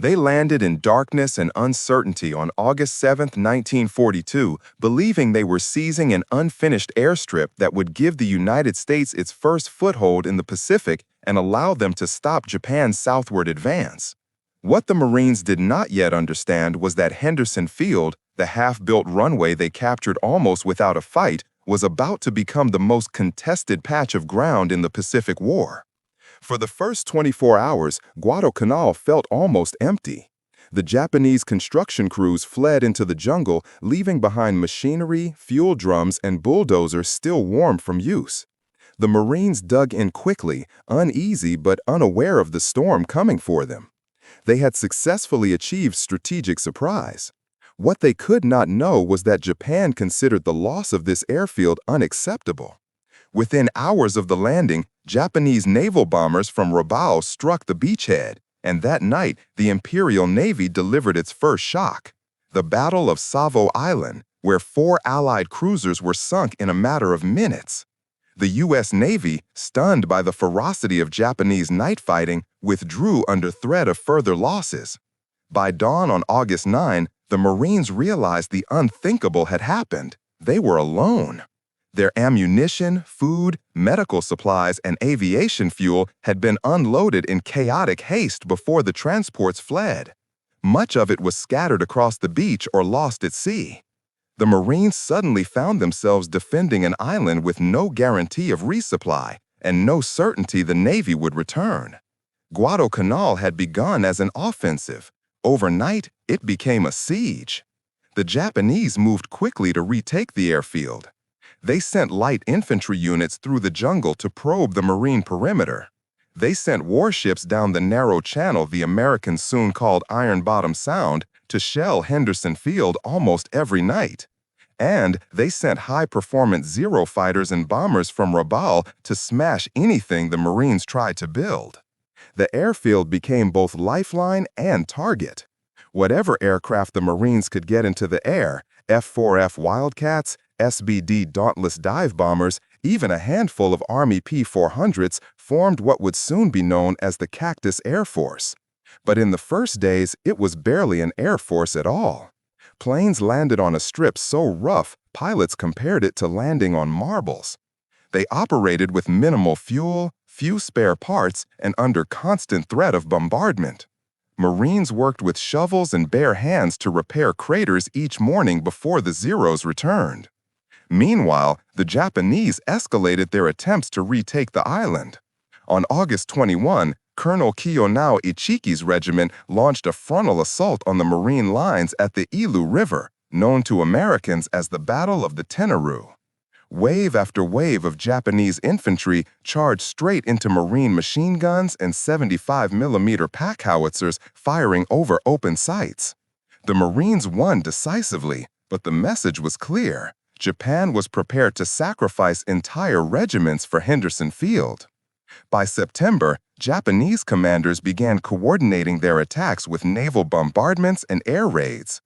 They landed in darkness and uncertainty on August 7, 1942, believing they were seizing an unfinished airstrip that would give the United States its first foothold in the Pacific and allow them to stop Japan's southward advance. What the Marines did not yet understand was that Henderson Field, the half-built runway they captured almost without a fight, was about to become the most contested patch of ground in the Pacific War. For the first 24 hours, Guadalcanal felt almost empty. The Japanese construction crews fled into the jungle, leaving behind machinery, fuel drums, and bulldozers still warm from use. The Marines dug in quickly, uneasy but unaware of the storm coming for them. They had successfully achieved strategic surprise. What they could not know was that Japan considered the loss of this airfield unacceptable. Within hours of the landing, Japanese naval bombers from Rabaul struck the beachhead, and that night the Imperial Navy delivered its first shock. The Battle of Savo Island, where 4 Allied cruisers were sunk in a matter of minutes. The U.S. Navy, stunned by the ferocity of Japanese night fighting, withdrew under threat of further losses. By dawn on August 9, the Marines realized the unthinkable had happened. They were alone. Their ammunition, food, medical supplies, and aviation fuel had been unloaded in chaotic haste before the transports fled. Much of it was scattered across the beach or lost at sea. The Marines suddenly found themselves defending an island with no guarantee of resupply and no certainty the Navy would return. Guadalcanal had begun as an offensive. Overnight, it became a siege. The Japanese moved quickly to retake the airfield. They sent light infantry units through the jungle to probe the marine perimeter. They sent warships down the narrow channel the Americans soon called Iron Bottom Sound to shell Henderson Field almost every night. And they sent high-performance Zero fighters and bombers from Rabaul to smash anything the Marines tried to build. The airfield became both lifeline and target. Whatever aircraft the Marines could get into the air, F-4F Wildcats, SBD Dauntless dive bombers, even a handful of Army P-400s formed what would soon be known as the Cactus Air Force. But in the first days, it was barely an air force at all. Planes landed on a strip so rough, pilots compared it to landing on marbles. They operated with minimal fuel, few spare parts, and under constant threat of bombardment. Marines worked with shovels and bare hands to repair craters each morning before the Zeros returned. Meanwhile, the Japanese escalated their attempts to retake the island. On August 21, Colonel Kiyonao Ichiki's regiment launched a frontal assault on the Marine lines at the Ilu River, known to Americans as the Battle of the Tenaru. Wave after wave of Japanese infantry charged straight into Marine machine guns and 75mm pack howitzers firing over open sights. The Marines won decisively, but the message was clear. Japan was prepared to sacrifice entire regiments for Henderson Field. By September, Japanese commanders began coordinating their attacks with naval bombardments and air raids.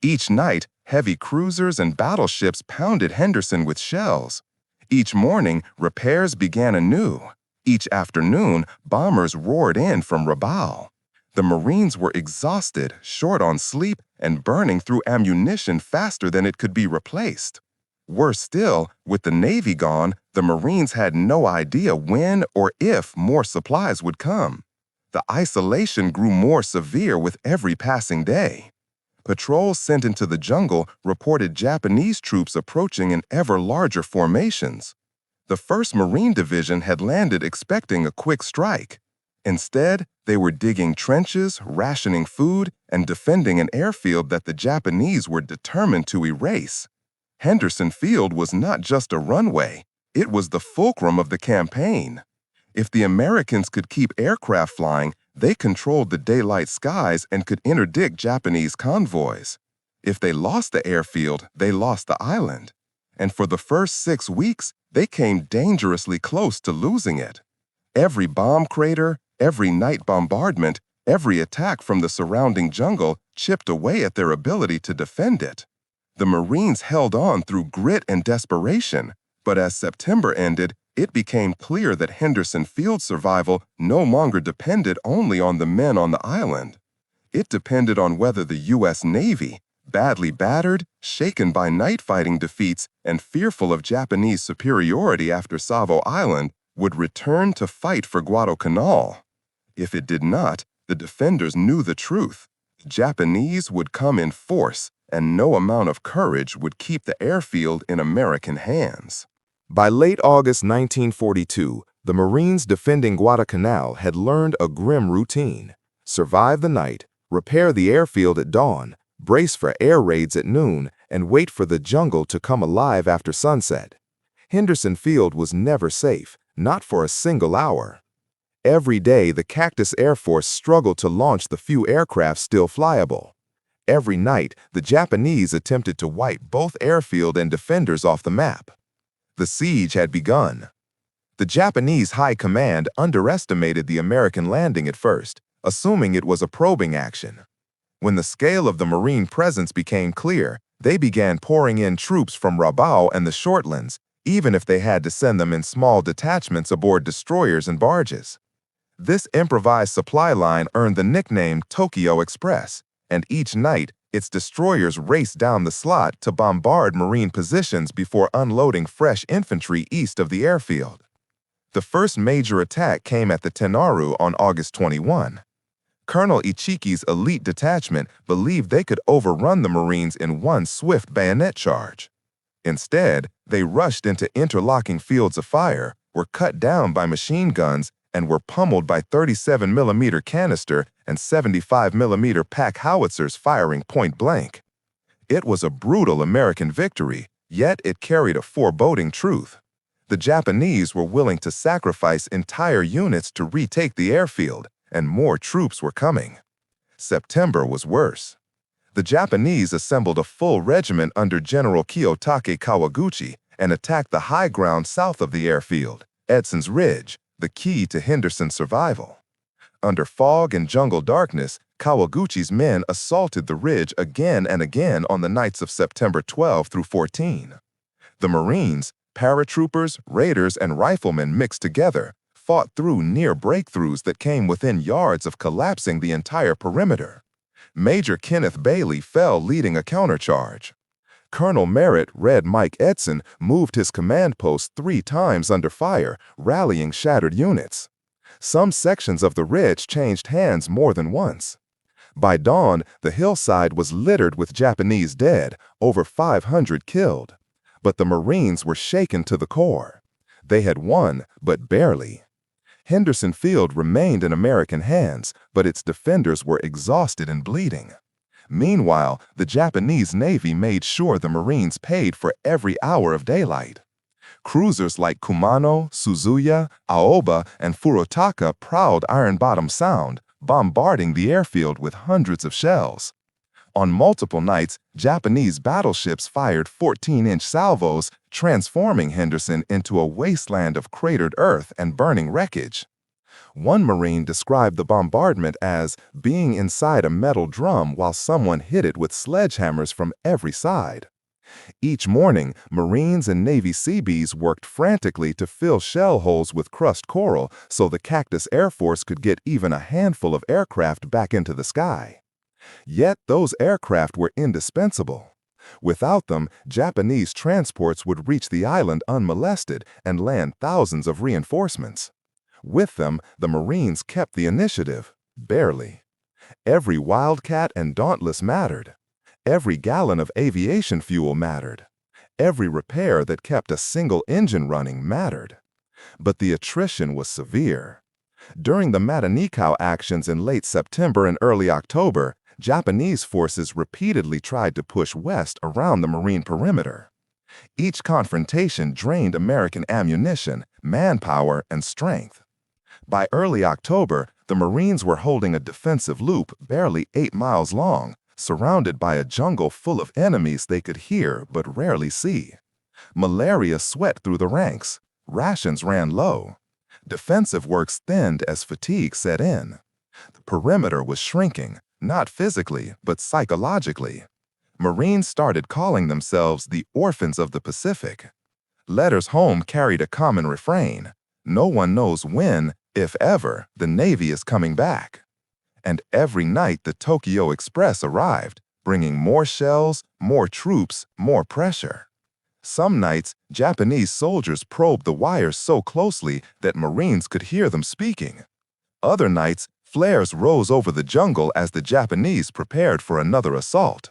Each night, heavy cruisers and battleships pounded Henderson with shells. Each morning, repairs began anew. Each afternoon, bombers roared in from Rabaul. The Marines were exhausted, short on sleep, and burning through ammunition faster than it could be replaced. Worse still, with the Navy gone, the Marines had no idea when or if more supplies would come. The isolation grew more severe with every passing day. Patrols sent into the jungle reported Japanese troops approaching in ever larger formations. The 1st Marine Division had landed expecting a quick strike. Instead, they were digging trenches, rationing food, and defending an airfield that the Japanese were determined to erase. Henderson Field was not just a runway, it was the fulcrum of the campaign. If the Americans could keep aircraft flying, they controlled the daylight skies and could interdict Japanese convoys. If they lost the airfield, they lost the island. And for the first 6 weeks, they came dangerously close to losing it. Every bomb crater, every night bombardment, every attack from the surrounding jungle chipped away at their ability to defend it. The Marines held on through grit and desperation, but as September ended, it became clear that Henderson Field's survival no longer depended only on the men on the island. It depended on whether the U.S. Navy, badly battered, shaken by night fighting defeats, and fearful of Japanese superiority after Savo Island, would return to fight for Guadalcanal. If it did not, the defenders knew the truth. The Japanese would come in force, and no amount of courage would keep the airfield in American hands. By late August 1942, the Marines defending Guadalcanal had learned a grim routine: survive the night, repair the airfield at dawn, brace for air raids at noon, and wait for the jungle to come alive after sunset. Henderson Field was never safe, not for a single hour. Every day, the Cactus Air Force struggled to launch the few aircraft still flyable. Every night, the Japanese attempted to wipe both airfield and defenders off the map. The siege had begun. The Japanese High Command underestimated the American landing at first, assuming it was a probing action. When the scale of the Marine presence became clear, they began pouring in troops from Rabaul and the Shortlands, even if they had to send them in small detachments aboard destroyers and barges. This improvised supply line earned the nickname Tokyo Express, and each night, its destroyers raced down the slot to bombard Marine positions before unloading fresh infantry east of the airfield. The first major attack came at the Tenaru on August 21. Colonel Ichiki's elite detachment believed they could overrun the Marines in one swift bayonet charge. Instead, they rushed into interlocking fields of fire, were cut down by machine guns, and were pummeled by 37mm canister and 75mm pack howitzers firing point blank. It was a brutal American victory, yet it carried a foreboding truth. The Japanese were willing to sacrifice entire units to retake the airfield, and more troops were coming. September was worse. The Japanese assembled a full regiment under General Kiyotake Kawaguchi and attacked the high ground south of the airfield, Edson's Ridge, the key to Henderson's survival. Under fog and jungle darkness, Kawaguchi's men assaulted the ridge again and again on the nights of September 12 through 14. The Marines, paratroopers, raiders, and riflemen mixed together, fought through near breakthroughs that came within yards of collapsing the entire perimeter. Major Kenneth Bailey fell leading a countercharge. Colonel Merritt, Red Mike Edson, moved his command post 3 times under fire, rallying shattered units. Some sections of the ridge changed hands more than once. By dawn, the hillside was littered with Japanese dead, over 500 killed. But the Marines were shaken to the core. They had won, but barely. Henderson Field remained in American hands, but its defenders were exhausted and bleeding. Meanwhile, the Japanese Navy made sure the Marines paid for every hour of daylight. Cruisers like Kumano, Suzuya, Aoba, and Furutaka prowled Iron Bottom Sound, bombarding the airfield with hundreds of shells. On multiple nights, Japanese battleships fired 14-inch salvos, transforming Henderson into a wasteland of cratered earth and burning wreckage. One Marine described the bombardment as being inside a metal drum while someone hit it with sledgehammers from every side. Each morning, Marines and Navy Seabees worked frantically to fill shell holes with crushed coral so the Cactus Air Force could get even a handful of aircraft back into the sky. Yet those aircraft were indispensable. Without them, Japanese transports would reach the island unmolested and land thousands of reinforcements. With them, the Marines kept the initiative, barely. Every Wildcat and Dauntless mattered. Every gallon of aviation fuel mattered. Every repair that kept a single engine running mattered. But the attrition was severe. During the Matanikau actions in late September and early October, Japanese forces repeatedly tried to push west around the Marine perimeter. Each confrontation drained American ammunition, manpower, and strength. By early October, the Marines were holding a defensive loop barely 8 miles long, surrounded by a jungle full of enemies they could hear but rarely see. Malaria swept through the ranks. Rations ran low. Defensive works thinned as fatigue set in. The perimeter was shrinking, not physically, but psychologically. Marines started calling themselves the Orphans of the Pacific. Letters home carried a common refrain: no one knows when, if ever, the Navy is coming back. and every night the Tokyo Express arrived, bringing more shells, more troops, more pressure. Some nights, Japanese soldiers probed the wires so closely that Marines could hear them speaking. Other nights, flares rose over the jungle as the Japanese prepared for another assault.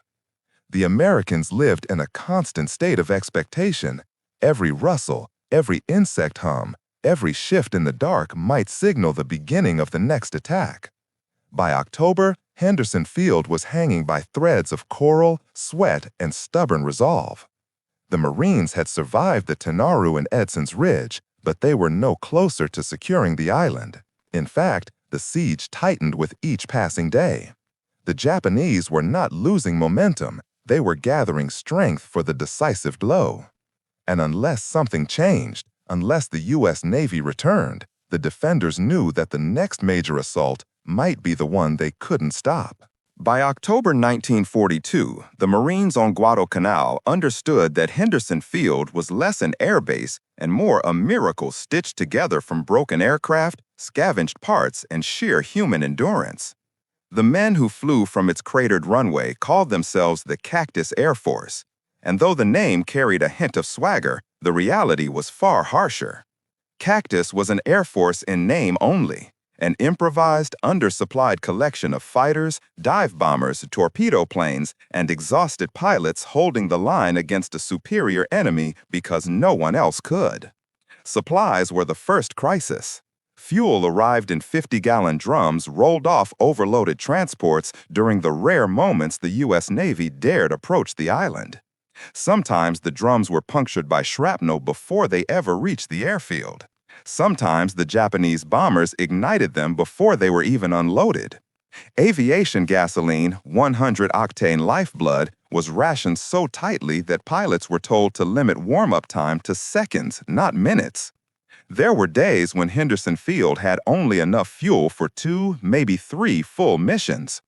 The Americans lived in a constant state of expectation. Every rustle, every insect hum, every shift in the dark might signal the beginning of the next attack. By October, Henderson Field was hanging by threads of coral, sweat, and stubborn resolve. The Marines had survived the Tenaru and Edson's Ridge, but they were no closer to securing the island. In fact, the siege tightened with each passing day. The Japanese were not losing momentum, they were gathering strength for the decisive blow. And unless something changed, unless the U.S. Navy returned, the defenders knew that the next major assault might be the one they couldn't stop. By October 1942, the Marines on Guadalcanal understood that Henderson Field was less an airbase and more a miracle stitched together from broken aircraft, scavenged parts, and sheer human endurance. The men who flew from its cratered runway called themselves the Cactus Air Force, and though the name carried a hint of swagger, the reality was far harsher. Cactus was an air force in name only, an improvised, undersupplied collection of fighters, dive bombers, torpedo planes, and exhausted pilots holding the line against a superior enemy because no one else could. Supplies were the first crisis. Fuel arrived in 50-gallon drums rolled off overloaded transports during the rare moments the U.S. Navy dared approach the island. Sometimes the drums were punctured by shrapnel before they ever reached the airfield. Sometimes the Japanese bombers ignited them before they were even unloaded. Aviation gasoline, 100-octane lifeblood, was rationed so tightly that pilots were told to limit warm-up time to seconds, not minutes. There were days when Henderson Field had only enough fuel for 2, maybe 3 full missions.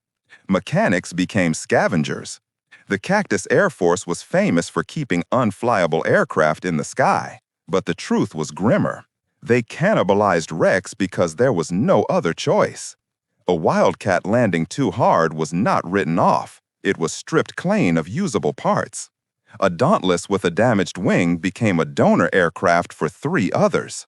Mechanics became scavengers. The Cactus Air Force was famous for keeping unflyable aircraft in the sky, but the truth was grimmer. They cannibalized wrecks because there was no other choice. A Wildcat landing too hard was not written off. It was stripped clean of usable parts. A Dauntless with a damaged wing became a donor aircraft for 3 others.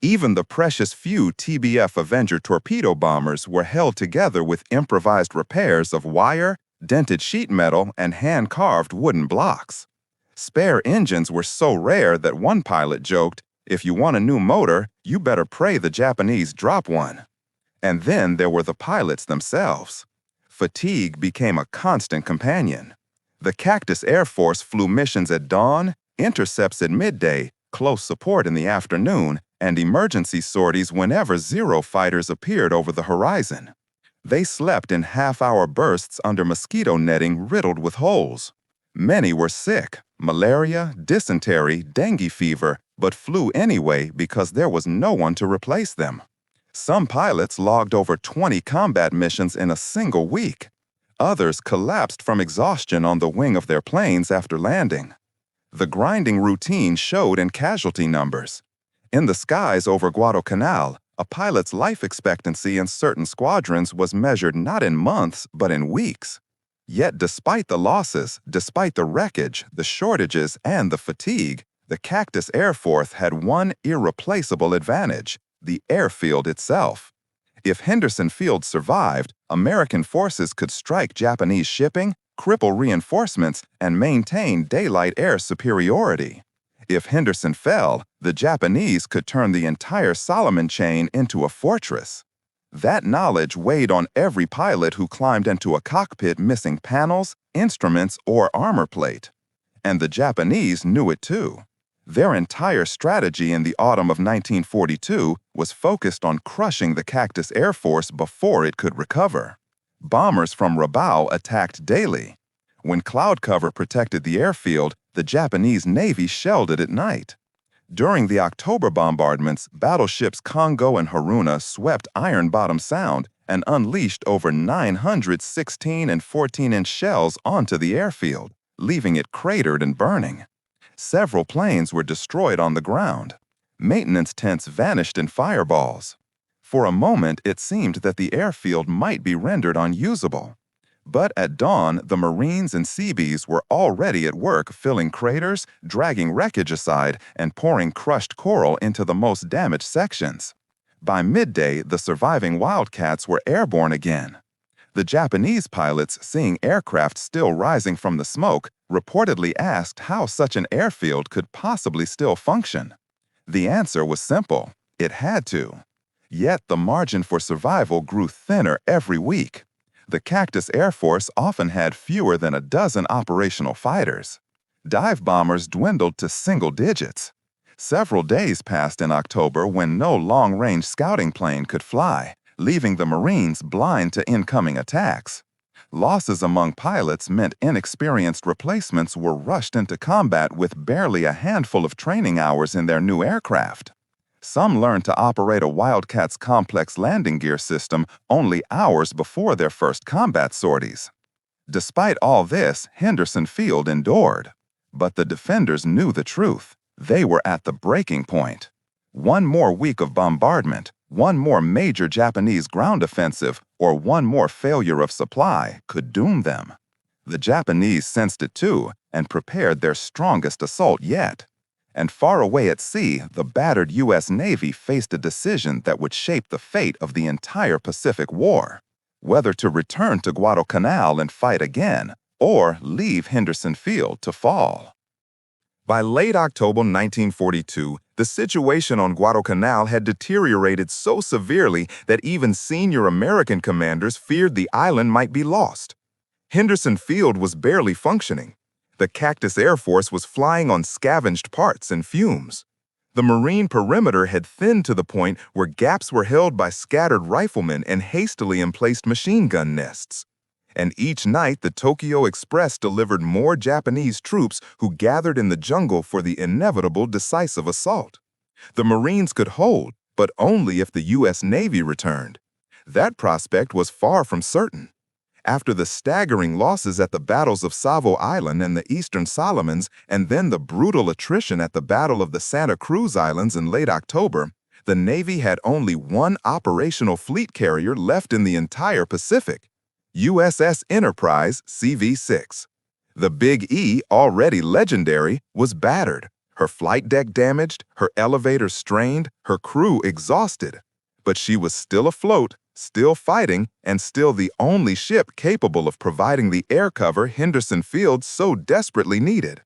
Even the precious few TBF Avenger torpedo bombers were held together with improvised repairs of wire, dented sheet metal, and hand-carved wooden blocks. Spare engines were so rare that one pilot joked, "If you want a new motor, you better pray the Japanese drop one." And then there were the pilots themselves. Fatigue became a constant companion. The Cactus Air Force flew missions at dawn, intercepts at midday, close support in the afternoon, and emergency sorties whenever Zero fighters appeared over the horizon. They slept in half-hour bursts under mosquito netting riddled with holes. Many were sick, malaria, dysentery, dengue fever, but flew anyway because there was no one to replace them. Some pilots logged over 20 combat missions in a single week. Others collapsed from exhaustion on the wing of their planes after landing. The grinding routine showed in casualty numbers. In the skies over Guadalcanal, a pilot's life expectancy in certain squadrons was measured not in months but in weeks. Yet despite the losses, despite the wreckage, the shortages, and the fatigue, the Cactus Air Force had one irreplaceable advantage: the airfield itself. If Henderson Field survived, American forces could strike Japanese shipping, cripple reinforcements, and maintain daylight air superiority. If Henderson fell, the Japanese could turn the entire Solomon chain into a fortress. That knowledge weighed on every pilot who climbed into a cockpit missing panels, instruments, or armor plate. And the Japanese knew it too. Their entire strategy in the autumn of 1942 was focused on crushing the Cactus Air Force before it could recover. Bombers from Rabaul attacked daily. When cloud cover protected the airfield, the Japanese Navy shelled it at night. During the October bombardments, battleships Congo and Haruna swept Iron Bottom Sound and unleashed over 900 16- and 14-inch shells onto the airfield, leaving it cratered and burning. Several planes were destroyed on the ground. Maintenance tents vanished in fireballs. For a moment, it seemed that the airfield might be rendered unusable. But at dawn, the Marines and Seabees were already at work filling craters, dragging wreckage aside, and pouring crushed coral into the most damaged sections. By midday, the surviving Wildcats were airborne again. The Japanese pilots, seeing aircraft still rising from the smoke, reportedly asked how such an airfield could possibly still function. The answer was simple: it had to. Yet the margin for survival grew thinner every week. The Cactus Air Force often had fewer than a dozen operational fighters. Dive bombers dwindled to single digits. Several days passed in October when no long-range scouting plane could fly, leaving the Marines blind to incoming attacks. Losses among pilots meant inexperienced replacements were rushed into combat with barely a handful of training hours in their new aircraft. Some learned to operate a Wildcat's complex landing gear system only hours before their first combat sorties. Despite all this, Henderson Field endured. But the defenders knew the truth. They were at the breaking point. One more week of bombardment, one more major Japanese ground offensive, or one more failure of supply could doom them. The Japanese sensed it too and prepared their strongest assault yet. And far away at sea, the battered U.S. Navy faced a decision that would shape the fate of the entire Pacific War: whether to return to Guadalcanal and fight again, or leave Henderson Field to fall. By late October 1942, the situation on Guadalcanal had deteriorated so severely that even senior American commanders feared the island might be lost. Henderson Field was barely functioning. The Cactus Air Force was flying on scavenged parts and fumes. The Marine perimeter had thinned to the point where gaps were held by scattered riflemen and hastily emplaced machine gun nests. And each night the Tokyo Express delivered more Japanese troops who gathered in the jungle for the inevitable decisive assault. The Marines could hold, but only if the U.S. Navy returned. That prospect was far from certain. After the staggering losses at the battles of Savo Island and the Eastern Solomons, and then the brutal attrition at the Battle of the Santa Cruz Islands in late October, the Navy had only one operational fleet carrier left in the entire Pacific: USS Enterprise CV-6. The Big E, already legendary, was battered, her flight deck damaged, her elevators strained, her crew exhausted. But she was still afloat, still fighting, and still the only ship capable of providing the air cover Henderson Field so desperately needed.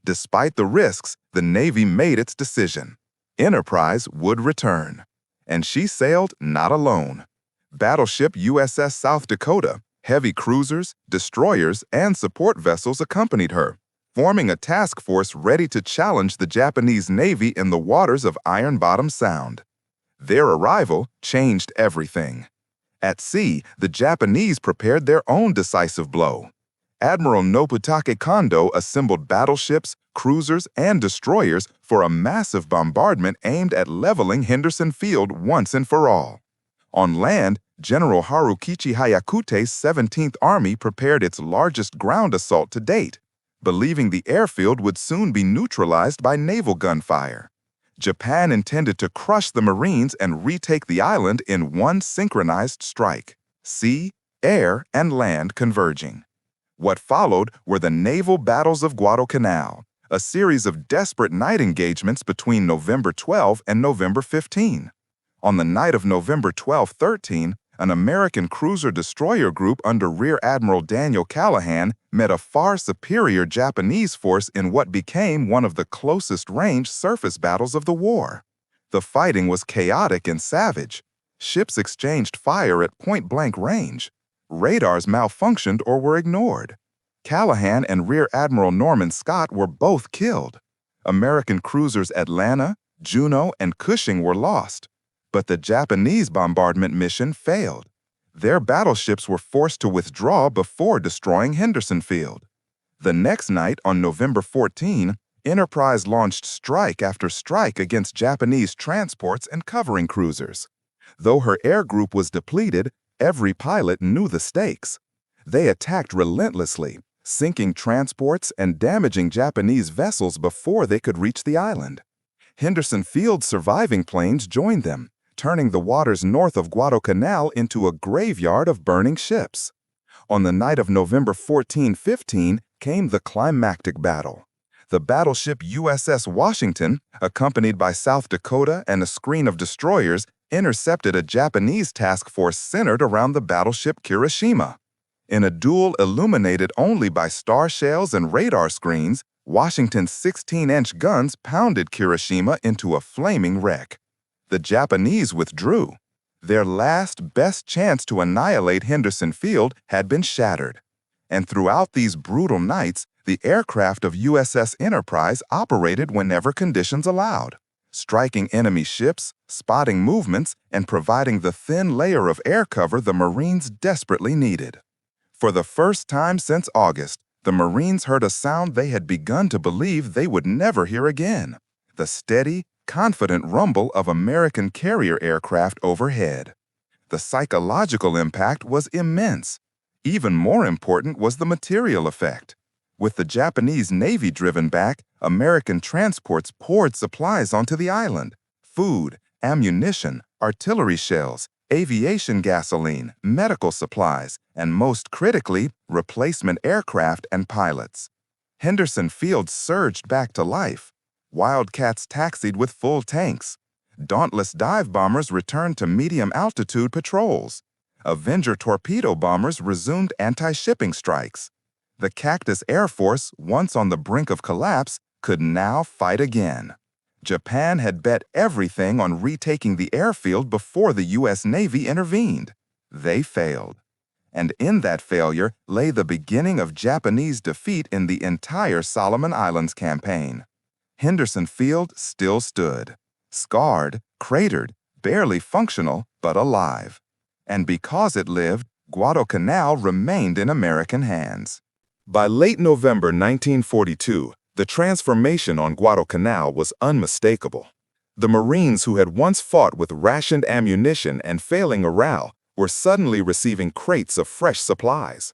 Despite the risks, the Navy made its decision. Enterprise would return. And she sailed not alone. Battleship USS South Dakota, heavy cruisers, destroyers, and support vessels accompanied her, forming a task force ready to challenge the Japanese Navy in the waters of Iron Bottom Sound. Their arrival changed everything. At sea, the Japanese prepared their own decisive blow. Admiral Nobutake Kondo assembled battleships, cruisers, and destroyers for a massive bombardment aimed at leveling Henderson Field once and for all. On land, General Harukichi Hayakute's 17th Army prepared its largest ground assault to date, believing the airfield would soon be neutralized by naval gunfire. Japan intended to crush the Marines and retake the island in one synchronized strike, sea, air, and land converging. What followed were the naval battles of Guadalcanal, a series of desperate night engagements between November 12 and November 15. On the night of November 12-13, an American cruiser-destroyer group under Rear Admiral Daniel Callahan met a far superior Japanese force in what became one of the closest-range surface battles of the war. The fighting was chaotic and savage. Ships exchanged fire at point-blank range. Radars malfunctioned or were ignored. Callahan and Rear Admiral Norman Scott were both killed. American cruisers Atlanta, Juno, and Cushing were lost. But the Japanese bombardment mission failed. Their battleships were forced to withdraw before destroying Henderson Field. The next night, on November 14, Enterprise launched strike after strike against Japanese transports and covering cruisers. Though her air group was depleted, every pilot knew the stakes. They attacked relentlessly, sinking transports and damaging Japanese vessels before they could reach the island. Henderson Field's surviving planes joined them, turning the waters north of Guadalcanal into a graveyard of burning ships. On the night of November 14-15 came the climactic battle. The battleship USS Washington, accompanied by South Dakota and a screen of destroyers, intercepted a Japanese task force centered around the battleship Kirishima. In a duel illuminated only by star shells and radar screens, Washington's 16-inch guns pounded Kirishima into a flaming wreck. The Japanese withdrew. Their last best chance to annihilate Henderson Field had been shattered. And throughout these brutal nights, the aircraft of USS Enterprise operated whenever conditions allowed, striking enemy ships, spotting movements, and providing the thin layer of air cover the Marines desperately needed. For the first time since August, the Marines heard a sound they had begun to believe they would never hear again: the steady, confident rumble of American carrier aircraft overhead. The psychological impact was immense. Even more important was the material effect. With the Japanese Navy driven back, American transports poured supplies onto the island: food, ammunition, artillery shells, aviation gasoline, medical supplies, and most critically, replacement aircraft and pilots. Henderson Field surged back to life. Wildcats taxied with full tanks. Dauntless dive bombers returned to medium-altitude patrols. Avenger torpedo bombers resumed anti-shipping strikes. The Cactus Air Force, once on the brink of collapse, could now fight again. Japan had bet everything on retaking the airfield before the U.S. Navy intervened. They failed. And in that failure lay the beginning of Japanese defeat in the entire Solomon Islands campaign. Henderson Field still stood, scarred, cratered, barely functional, but alive. And because it lived, Guadalcanal remained in American hands. By late November 1942, the transformation on Guadalcanal was unmistakable. The Marines who had once fought with rationed ammunition and failing morale were suddenly receiving crates of fresh supplies.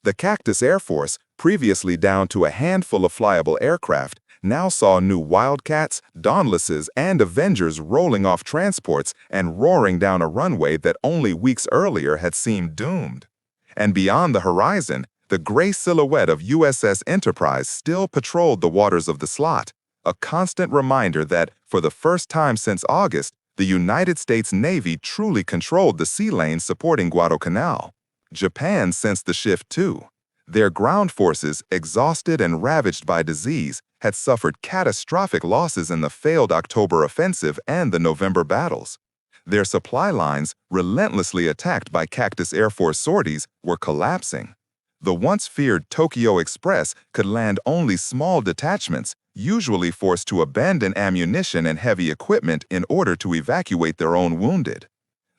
The Cactus Air Force, previously down to a handful of flyable aircraft, now saw new Wildcats, Dauntlesses, and Avengers rolling off transports and roaring down a runway that only weeks earlier had seemed doomed. And beyond the horizon, the gray silhouette of USS Enterprise still patrolled the waters of the slot, a constant reminder that, for the first time since August, the United States Navy truly controlled the sea lanes supporting Guadalcanal. Japan sensed the shift too. Their ground forces, exhausted and ravaged by disease, had suffered catastrophic losses in the failed October offensive and the November battles. Their supply lines, relentlessly attacked by Cactus Air Force sorties, were collapsing. The once feared Tokyo Express could land only small detachments, usually forced to abandon ammunition and heavy equipment in order to evacuate their own wounded.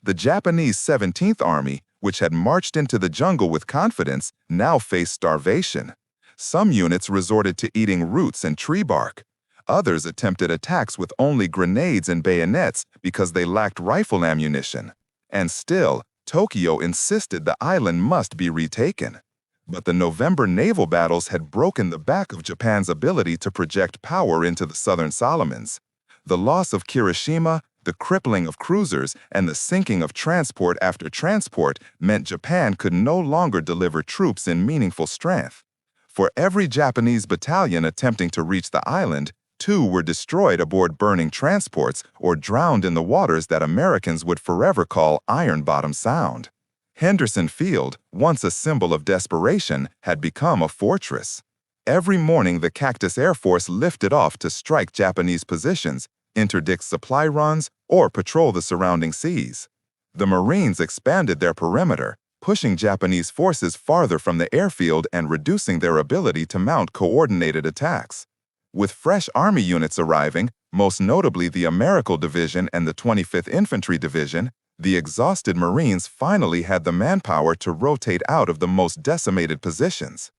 The Japanese 17th Army, which had marched into the jungle with confidence, now faced starvation. Some units resorted to eating roots and tree bark. Others attempted attacks with only grenades and bayonets because they lacked rifle ammunition. And still, Tokyo insisted the island must be retaken. But the November naval battles had broken the back of Japan's ability to project power into the southern Solomons. The loss of Kirishima, the crippling of cruisers, and the sinking of transport after transport meant Japan could no longer deliver troops in meaningful strength. For every Japanese battalion attempting to reach the island, 2 were destroyed aboard burning transports or drowned in the waters that Americans would forever call Iron Bottom Sound. Henderson Field, once a symbol of desperation, had become a fortress. Every morning the Cactus Air Force lifted off to strike Japanese positions, interdict supply runs, or patrol the surrounding seas. The Marines expanded their perimeter, pushing Japanese forces farther from the airfield and reducing their ability to mount coordinated attacks. With fresh Army units arriving, most notably the Americal Division and the 25th Infantry Division, the exhausted Marines finally had the manpower to rotate out of the most decimated positions.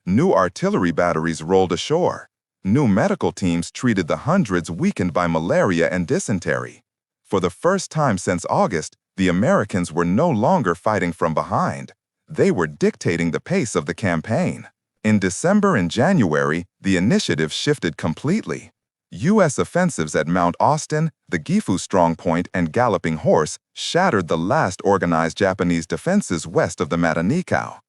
New artillery batteries rolled ashore. New medical teams treated the hundreds weakened by malaria and dysentery. For the first time since August, the Americans were no longer fighting from behind. They were dictating the pace of the campaign. In December and January, the initiative shifted completely. U.S. offensives at Mount Austin, the Gifu Strongpoint, and Galloping Horse shattered the last organized Japanese defenses west of the Matanikau.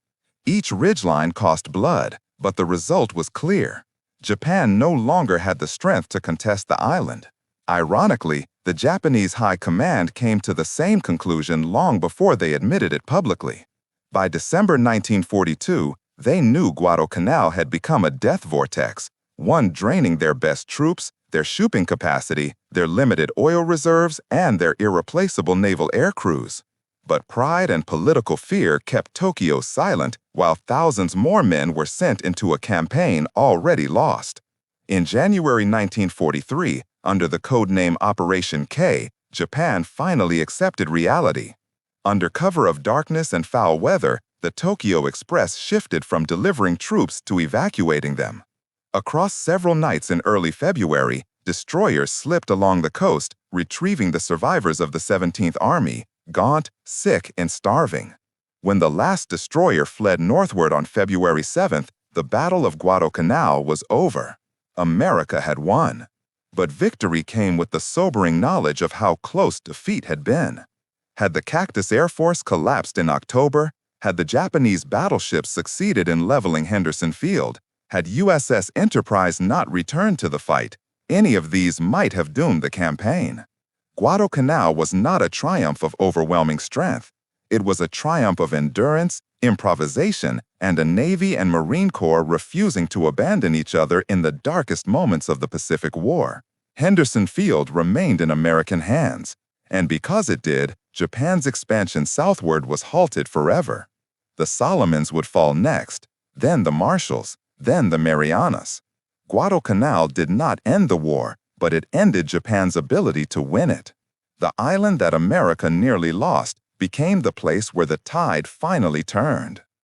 Each ridgeline cost blood, but the result was clear. Japan no longer had the strength to contest the island. Ironically, the Japanese High Command came to the same conclusion long before they admitted it publicly. By December 1942, they knew Guadalcanal had become a death vortex, one draining their best troops, their shipping capacity, their limited oil reserves, and their irreplaceable naval air crews. But pride and political fear kept Tokyo silent, while thousands more men were sent into a campaign already lost. In January 1943, under the codename Operation K, Japan finally accepted reality. Under cover of darkness and foul weather, the Tokyo Express shifted from delivering troops to evacuating them. Across several nights in early February, destroyers slipped along the coast, retrieving the survivors of the 17th Army, gaunt, sick, and starving. When the last destroyer fled northward on February 7th, the Battle of Guadalcanal was over. America had won. But victory came with the sobering knowledge of how close defeat had been. Had the Cactus Air Force collapsed in October, had the Japanese battleships succeeded in leveling Henderson Field, had USS Enterprise not returned to the fight, any of these might have doomed the campaign. Guadalcanal was not a triumph of overwhelming strength. It was a triumph of endurance, improvisation, and a Navy and Marine Corps refusing to abandon each other in the darkest moments of the Pacific War. Henderson Field remained in American hands, and because it did, Japan's expansion southward was halted forever. The Solomons would fall next, then the Marshalls, then the Marianas. Guadalcanal did not end the war, but it ended Japan's ability to win it. The island that America nearly lost became the place where the tide finally turned.